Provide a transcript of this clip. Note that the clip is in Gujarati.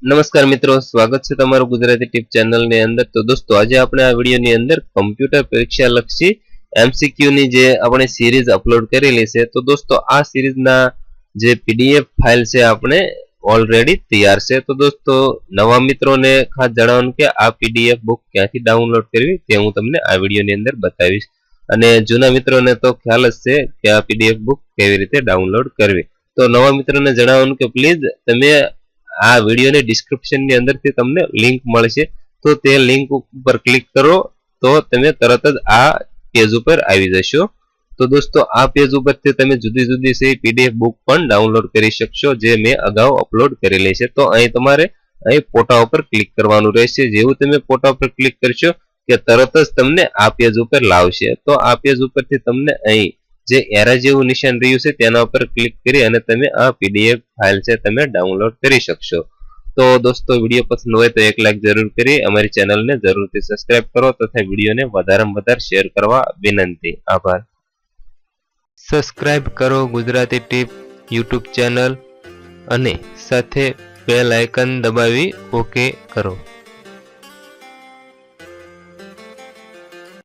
નમસ્કાર મિત્રો, સ્વાગત છે તમારું ગુજરાતી ટીપ ચેનલની અંદર। તો દોસ્તો આજે આપણે આ વિડીયોની અંદર કમ્પ્યુટર પરીક્ષા લક્ષી એમસીક્યુ ની જે આપણે સિરીઝ અપલોડ કરેલી છે। તો દોસ્તો આ સિરીઝના જે પીડીએફ ફાઇલ છે આપણે ઓલરેડી તૈયાર છે। તો દોસ્તો નવા મિત્રોને ખાસ જણાવવાનું કે આ પીડીએફ બુક ક્યાંથી ડાઉનલોડ કરવી તે હું તમને આ વિડીયોની અંદર બતાવીશ, અને જૂના મિત્રોને તો ખ્યાલ જ છે કે આ પીડીએફ બુક કેવી રીતે ડાઉનલોડ કરવી। તો નવા મિત્રોને જણાવવાનું કે પ્લીઝ તમે આ વિડીયોની ડિસ્ક્રિપ્શનની અંદરથી તમને લિંક મળશે, તો તે લિંક ઉપર ક્લિક કરો તો તમે તરત જ આ પેજ ઉપર આવી જશો। તો દોસ્તો આ પેજ ઉપરથી તમે જુદી જુદી સે પીડીએફ બુક પણ ડાઉનલોડ કરી શકશો જે મેં અગાઉ અપલોડ કરેલી છે। તો અહીં તમારે અહીં ફોટા ઉપર ક્લિક કરવાનું રહેશે। જેવું તમે ફોટા ઉપર ક્લિક કરશો કે તરત જ તમને આ પેજ ઉપર લાવશે। તો આ પેજ ઉપરથી તમને અહીં જે એરા જેવું નિશાન રહ્યું છે તેના ઉપર ક્લિક કરી અને તમે આ પીડીએફ ફાઇલ છે તમે ડાઉનલોડ કરી શકશો। તો દોસ્તો વિડીયો પસંદ હોય તો એક લાઈક જરૂર કરી અમારી ચેનલને જરૂરથી સબસ્ક્રાઇબ કરો તથા વિડીયોને વધારેમાં વધારે શેર કરવા વિનંતી। આભાર। સબસ્ક્રાઇબ કરો ગુજરાતી ટીપ યુટ્યુબ ચેનલ અને સાથે બેલ આઇકન દબાવી ઓકે કરો।